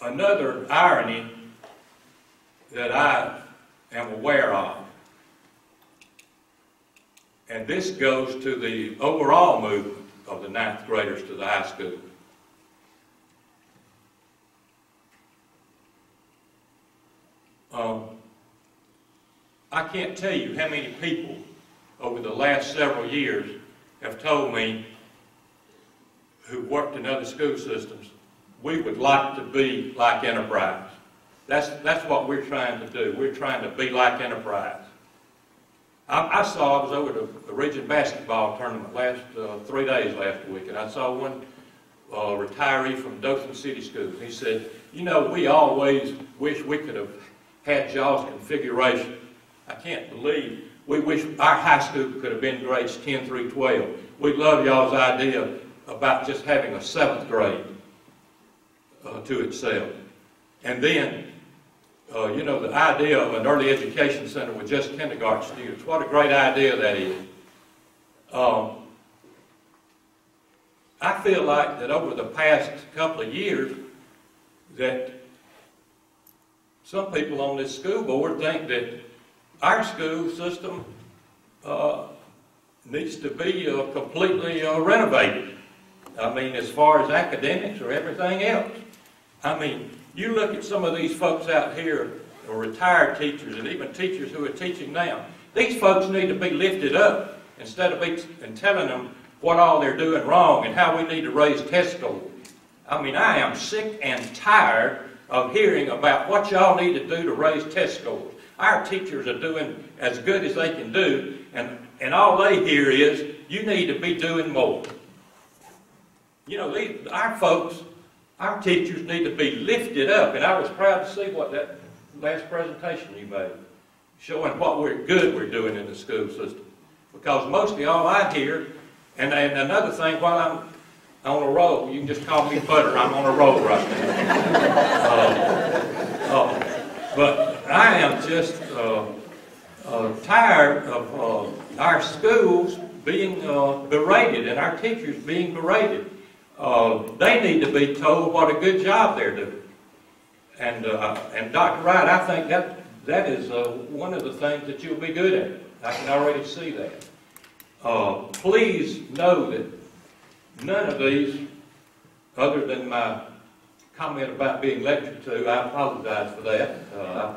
Another irony that I am aware of, and this goes to the overall movement of the 9th graders to the high school. I can't tell you how many people over the last several years have told me, who worked in other school systems, we would like to be like Enterprise. That's what we're trying to do. We're trying to be like Enterprise. I was over the region basketball tournament last 3 days last week, and I saw one retiree from Dothan City Schools. He said, you know, we always wish we could have had y'all's configuration. I can't believe we wish our high school could have been grades 10 through 12. We love y'all's idea about just having a 7th grade to itself. And then, you know, the idea of an early education center with just kindergarten students, what a great idea that is. I feel like that over the past couple of years that some people on this school board think that our school system needs to be completely renovated. I mean, as far as academics or everything else. I mean, you look at some of these folks out here, or retired teachers, and even teachers who are teaching now. These folks need to be lifted up instead of telling them what all they're doing wrong and how we need to raise test scores. I mean, I am sick and tired of hearing about what y'all need to do to raise test scores. Our teachers are doing as good as they can do, and all they hear is, you need to be doing more. You know, our folks, our teachers need to be lifted up, and I was proud to see what that last presentation you made, showing what we're doing in the school system. Because mostly all I hear, and another thing, while I'm on a roll, you can just call me Butter, I'm on a roll right now. But I am just tired of our schools being berated and our teachers being berated. They need to be told what a good job they're doing. And Dr. Wright, I think that is one of the things that you'll be good at. I can already see that. Please know that none of these, other than my comment about being lectured to, I apologize for that.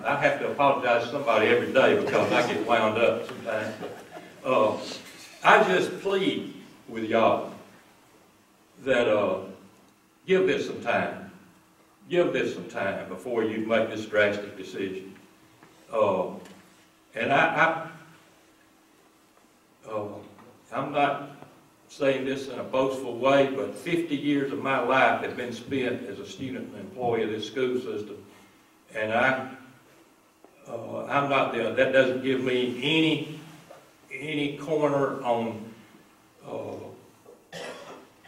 I have to apologize to somebody every day because I get wound up sometimes. But, I just plead with y'all that give this some time. Give this some time before you make this drastic decision. And I'm not saying this in a boastful way, but 50 years of my life have been spent as a student and employee of this school system, and I'm not there. That doesn't give me any corner on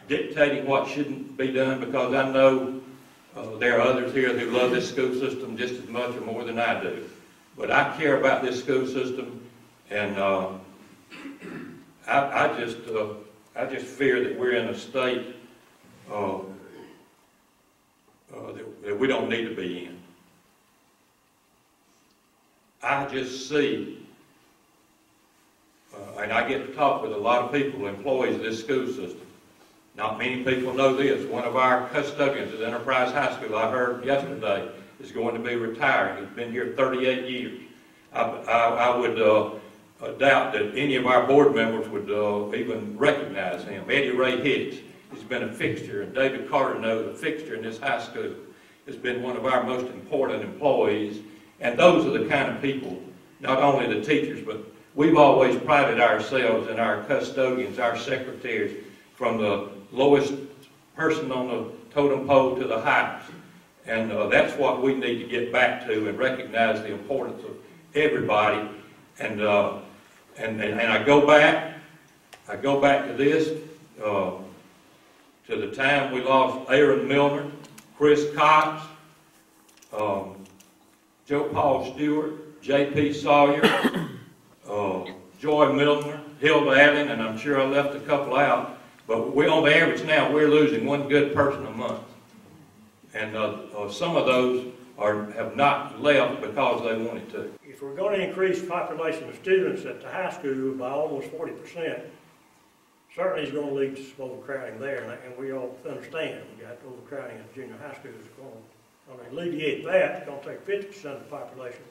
dictating what shouldn't be done, because I know there are others here who love this school system just as much or more than I do. But I care about this school system, and I just fear that we're in a state that we don't need to be in. I just see, and I get to talk with a lot of people, employees of this school system. Not many people know this. One of our custodians at Enterprise High School, I heard yesterday, is going to be retiring. He's been here 38 years. I would doubt that any of our board members would even recognize him. Eddie Ray Hicks has been a fixture, and David Carter knows a fixture in this high school. Has been one of our most important employees, and those are the kind of people, not only the teachers, but we've always prided ourselves in our custodians, our secretaries, from the lowest person on the totem pole to the highest. And that's what we need to get back to and recognize the importance of everybody. And I go back to this, to the time we lost Aaron Milner, Chris Cox, Joe Paul Stewart, J.P. Sawyer, Joy Milner, Hilda Allen, and I'm sure I left a couple out. But on the average now, we're losing one good person a month. And some of those have not left because they wanted to. If we're going to increase population of students at the high school by almost 40%, certainly it's going to lead to some overcrowding there, and we all understand we got overcrowding at the junior high schools. Going to alleviate that, it's going to take 50% of the population,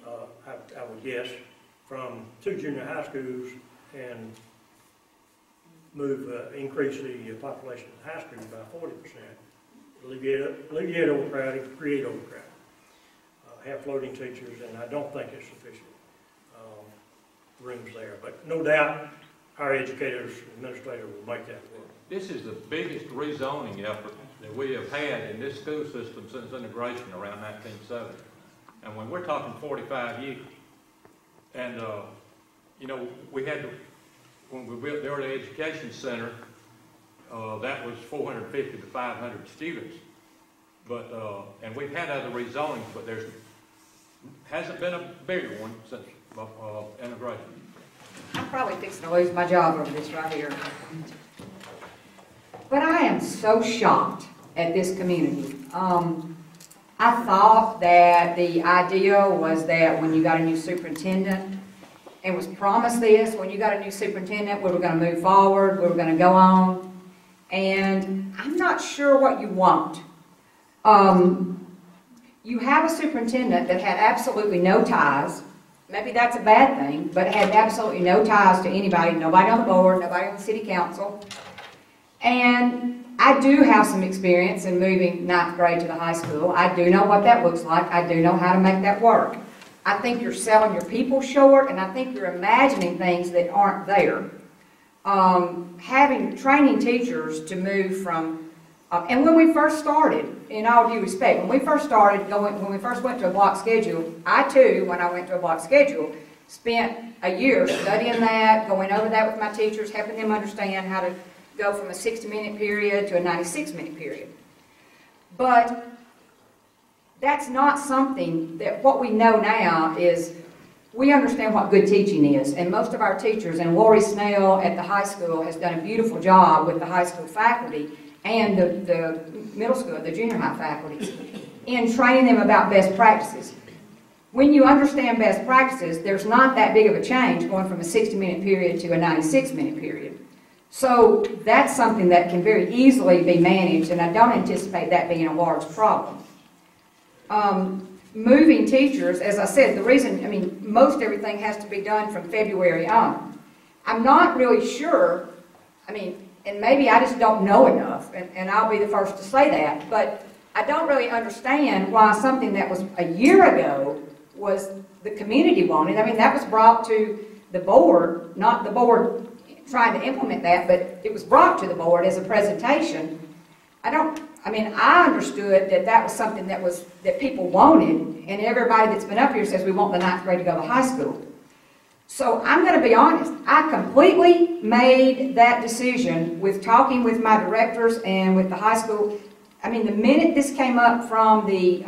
I would guess, from 2 junior high schools and increase the population of the high school by 40%. Alleviate overcrowding, create overcrowding. Have floating teachers, and I don't think it's sufficient rooms there. But no doubt, our educators, administrators will make that work. This is the biggest rezoning effort that we have had in this school system since integration around 1970. And when we're talking 45 years, and you know, we had to, when we built the early education center, that was 450 to 500 students. But and we've had other rezonings, but there hasn't been a bigger one since integration. I'm probably fixing to lose my job over this right here. But I am so shocked at this community. I thought that the idea was that when you got a new superintendent, and was promised this, when you got a new superintendent, we were going to move forward, we were going to go on. And I'm not sure what you want. You have a superintendent that had absolutely no ties. Maybe that's a bad thing, but had absolutely no ties to anybody, nobody on the board, nobody on the city council. And I do have some experience in moving 9th grade to the high school. I do know what that looks like. I do know how to make that work. I think you're selling your people short, and I think you're imagining things that aren't there. Training teachers to move from, and when we first started, in all due respect, when we first went to a block schedule, I too, when I went to a block schedule, spent a year studying that, going over that with my teachers, helping them understand how to go from a 60-minute period to a 96-minute period. But that's not something that what we know now is we understand what good teaching is, and most of our teachers, and Lori Snell at the high school has done a beautiful job with the high school faculty and the middle school, the junior high faculties, in training them about best practices. When you understand best practices, there's not that big of a change going from a 60-minute period to a 96-minute period. So that's something that can very easily be managed, and I don't anticipate that being a large problem. Moving teachers, as I said, the reason, most everything has to be done from February on. I'm not really sure, and maybe I just don't know enough, and I'll be the first to say that, but I don't really understand why something that was a year ago was the community wanted. That was brought to the board, not the board trying to implement that, but it was brought to the board as a presentation. I understood that that was something that people wanted, and everybody that's been up here says we want the 9th grade to go to high school. So I'm going to be honest, I completely made that decision with talking with my directors and with the high school. The minute this came up from the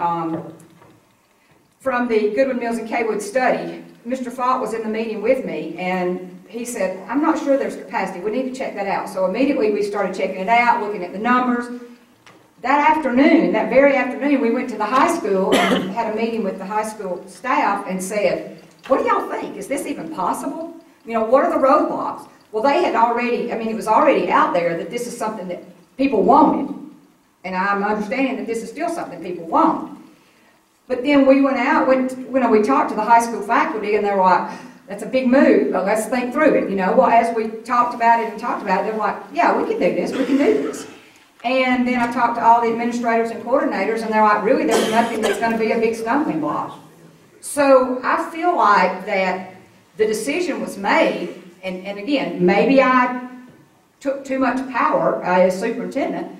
Goodwin Mills and Kaywood study, Mr. Falk was in the meeting with me, and he said, I'm not sure there's capacity, we need to check that out. So immediately we started checking it out, looking at the numbers. That very afternoon, we went to the high school and had a meeting with the high school staff and said, what do y'all think? Is this even possible? What are the roadblocks? Well, they had already, it was already out there that this is something that people wanted. And I'm understanding that this is still something people want. But then we went out, we talked to the high school faculty, and they were like, that's a big move, but let's think through it. Well, as we talked about it, they're like, yeah, we can do this, we can do this. And then I talked to all the administrators and coordinators, and they're like, really, there's nothing that's going to be a big stumbling block. So I feel like that the decision was made, and again, maybe I took too much power as superintendent,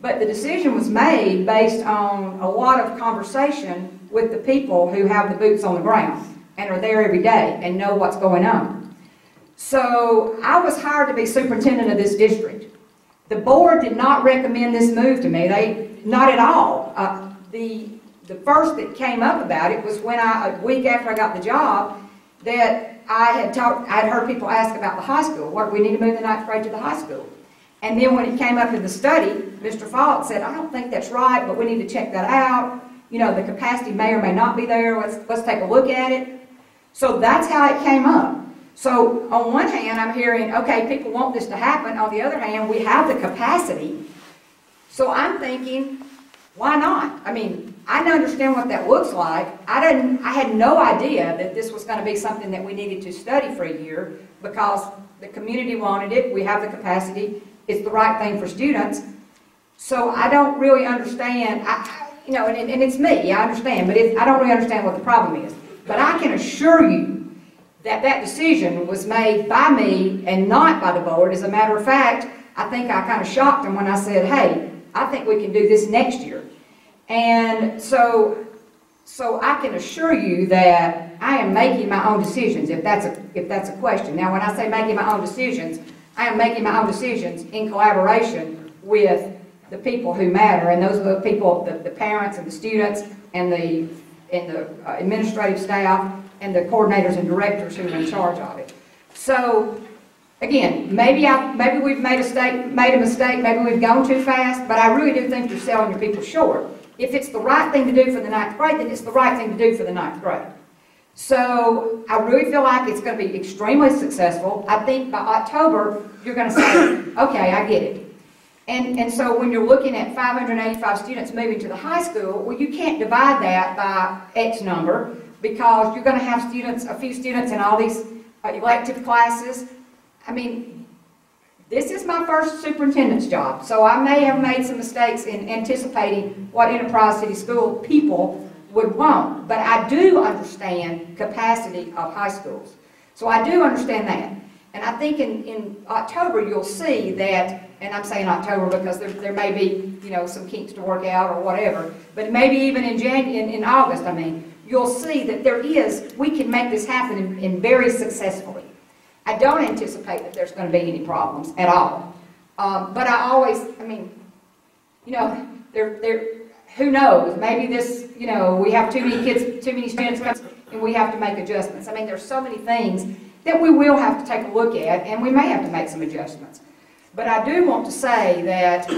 but the decision was made based on a lot of conversation with the people who have the boots on the ground and are there every day and know what's going on. So I was hired to be superintendent of this district. The board did not recommend this move to me. Not at all. The first that came up about it was when a week after I got the job, that I'd heard people ask about the high school. What, we need to move the 9th grade to the high school. And then when it came up in the study, Mr. Falk said, I don't think that's right, but we need to check that out. You know, the capacity may or may not be there. Let's take a look at it. So that's how it came up. So on one hand, I'm hearing, okay, people want this to happen. On the other hand, we have the capacity. So I'm thinking, why not? I mean, I don't understand what that looks like. I had no idea that this was going to be something that we needed to study for a year because the community wanted it. We have the capacity. It's the right thing for students. So I don't really understand, you know, and it's me, I understand, but I don't really understand what the problem is. But I can assure you that that decision was made by me and not by the board. As a matter of fact, I think I kind of shocked them when I said, hey, I think we can do this next year. And so I can assure you that I am making my own decisions, if that's a question. Now, when I say making my own decisions, I am making my own decisions in collaboration with the people who matter, and those are the people, the parents and the students and the administrative staff and the coordinators and directors who are in charge of it. So, again, maybe we've made a mistake, maybe we've gone too fast, but I really do think you're selling your people short. If it's the right thing to do for the 9th grade, then it's the right thing to do for the 9th grade. So I really feel like it's going to be extremely successful. I think by October, you're going to say, okay, I get it. And so when you're looking at 585 students moving to the high school, well, you can't divide that by X number because you're going to have a few students in all these elective classes. I mean, this is my first superintendent's job, so I may have made some mistakes in anticipating what Enterprise City School people would want, but I do understand capacity of high schools. So I do understand that. And I think in October you'll see that, and I'm saying October because there may be, you know, some kinks to work out or whatever, but maybe even in August, I mean, you'll see that we can make this happen and very successfully. I don't anticipate that there's going to be any problems at all. But I mean, you know, who knows? Maybe this, you know, we have too many kids, too many students come, and we have to make adjustments. I mean, there's so many things that we will have to take a look at, and we may have to make some adjustments. But I do want to say that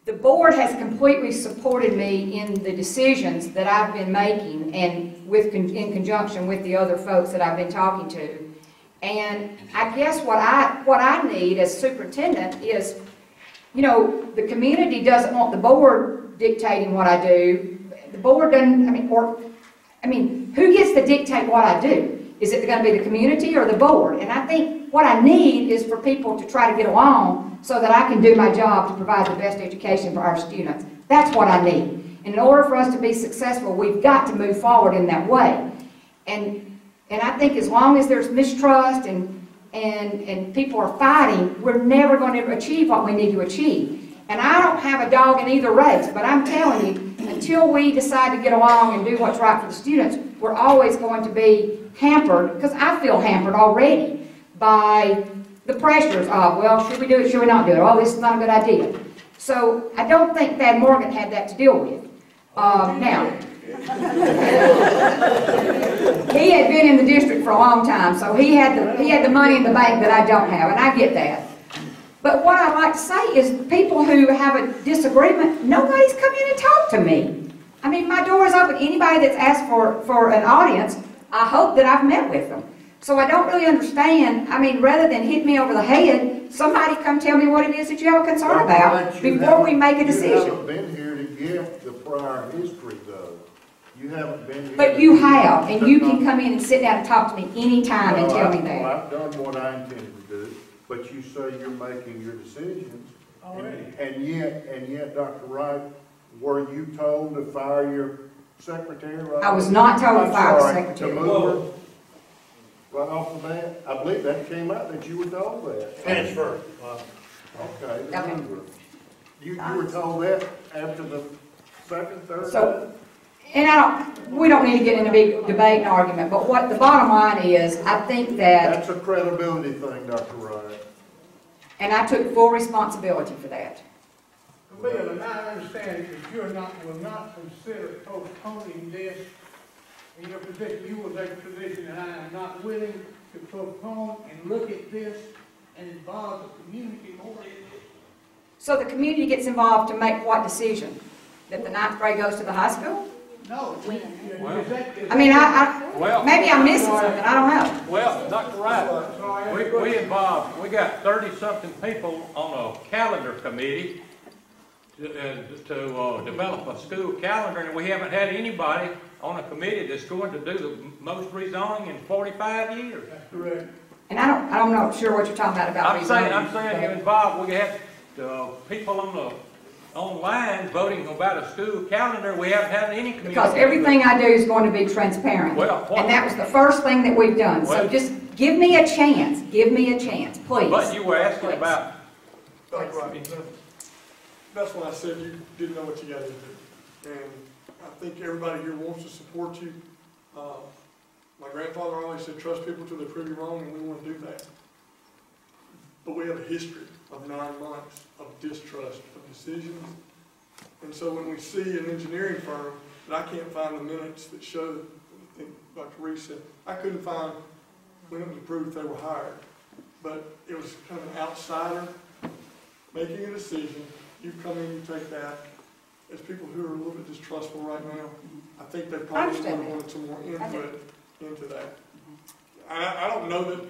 the board has completely supported me in the decisions that I've been making, and in conjunction with the other folks that I've been talking to. And I guess what I need as superintendent is, you know, the community doesn't want the board dictating what I do. The board doesn't, I mean, who gets to dictate what I do? Is it going to be the community or the board? And I think what I need is for people to try to get along so that I can do my job to provide the best education for our students. That's what I need. And in order for us to be successful, we've got to move forward in that way. And I think as long as there's mistrust and people are fighting, we're never going to achieve what we need to achieve. And I don't have a dog in either race, but I'm telling you, until we decide to get along and do what's right for the students, we're always going to be hampered, because I feel hampered already by the pressures of, well, should we do it, should we not do it? Oh, this is not a good idea. So I don't think Thad Morgan had that to deal with. Now, he had been in the district for a long time, so he had the money in the bank that I don't have, and I get that. But what I'd like to say is people who have a disagreement, nobody's come in and talked to me. I mean, my door is open. Anybody that's asked for an audience, I hope that I've met with them. So I don't really understand. I mean, rather than hit me over the head, somebody come tell me what it is that you have a concern about before we make a decision. You haven't been here to get the prior history, though. You haven't been here. But you have, and you can come in and sit down and talk to me anytime and tell me that. I've done what I intended to do, but you say you're making your decisions. Already. And yet, Dr. Wright, were you told to fire your secretary? Right? I was not told to fire the secretary. To move her right off the bat? I believe that came out that you were told that. Transfer. Okay. Okay. You were told that after the second, third? So, and we don't need to get in a big debate and argument, but what the bottom line is, I think that... That's a credibility thing, Dr. Wright. And I took full responsibility for that. Bill, and I understand that you will not consider postponing this in your position. You will take a position that I am not willing to postpone and look at this and involve the community more. So the community gets involved to make what decision? That the 9th grade goes to the high school? No. I mean, maybe I'm missing something, I don't know. Well, Dr. Wright, we involved, we got 30-something people on a calendar committee to develop a school calendar, and we haven't had anybody on a committee that's going to do the most rezoning in 45 years. That's correct. And I'm not sure what you're talking about I'm rezoning. saying you're involved. We have people on the online voting about a school calendar. We haven't had any committee. Because everything I do is going to be transparent. Well, and that was the first thing that we've done. So just give me a chance. Give me a chance, please. But you were asking about. Dr. Wright, that's when I said you didn't know what you got into. And I think everybody here wants to support you. My grandfather always said, trust people till they prove you wrong, and we want to do that. But we have a history of 9 months of distrust of decisions. And so when we see an engineering firm that I can't find the minutes that show, I think Dr. Reese said, I couldn't find when it was approved they were hired. But it was kind of an outsider making a decision. You come in, you take that. As people who are a little bit distrustful right now, I think they probably wanted some more input into that. I don't know that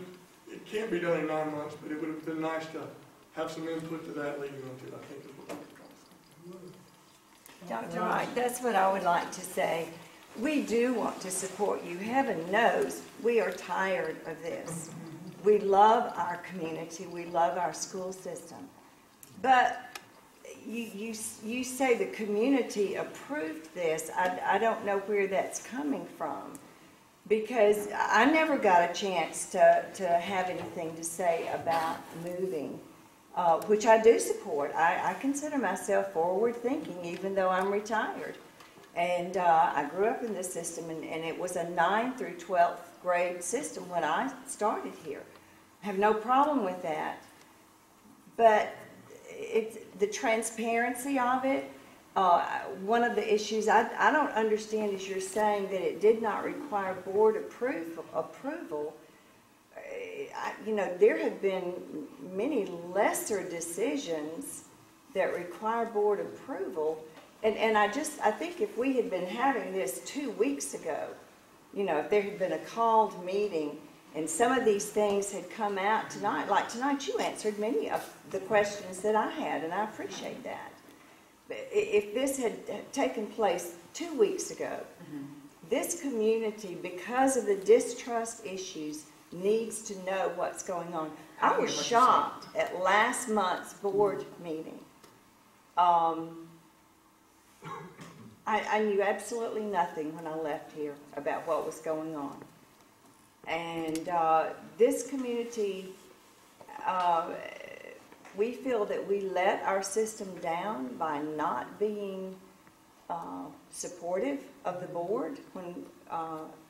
it can't be done in 9 months, but it would have been nice to have some input to that leading into it. I think is what Dr. Wright, that's what I would like to say. We do want to support you. Heaven knows we are tired of this. We love our community. We love our school system. But you say the community approved this. I don't know where that's coming from, because I never got a chance to have anything to say about moving, which I do support. I consider myself forward-thinking, even though I'm retired. And I grew up in this system, and it was a 9th through 12th grade system when I started here. I have no problem with that. But it's the transparency of it. One of the issues I don't understand is you're saying that it did not require board approval. You know, there have been many lesser decisions that require board approval. And I think if we had been having this 2 weeks ago, you know, if there had been a called meeting and some of these things had come out tonight, like tonight you answered many of the questions that I had, and I appreciate that. But if this had taken place 2 weeks ago, this community, because of the distrust issues, needs to know what's going on. I was shocked at last month's board meeting. I knew absolutely nothing when I left here about what was going on. And this community, we feel that we let our system down by not being supportive of the board when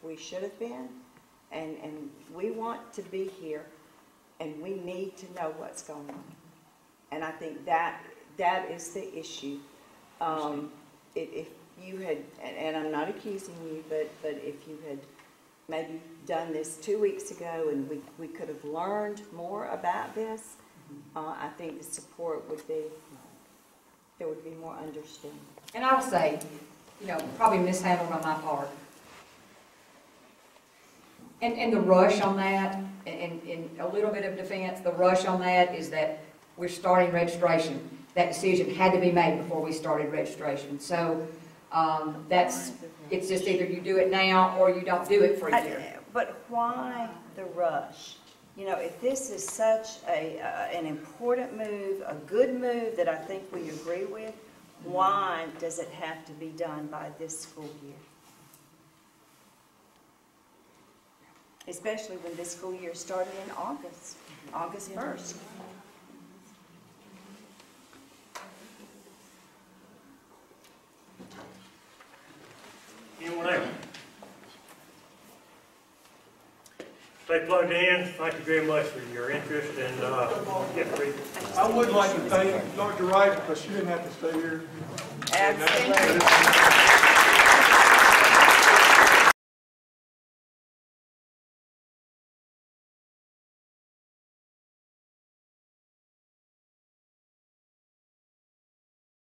we should have been. And we want to be here, and we need to know what's going on. And I think that is the issue. If you had, and I'm not accusing you, but if you had maybe done this 2 weeks ago and we could have learned more about this, I think the support would be, there would be more understanding. And I'll say, you know, probably mishandled on my part. And the rush on that, in a little bit of defense, the rush on that is that we're starting registration. That decision had to be made before we started registration. So it's just either you do it now or you don't do it for a year. But why the rush? You know, if this is such an important move, a good move that I think we agree with, why does it have to be done by this school year? Especially when this school year started in August 1st. Anyone else? Stay plugged in. Thank you very much for your interest and I would like to thank Dr. Wright because she didn't have to stay here. Absolutely.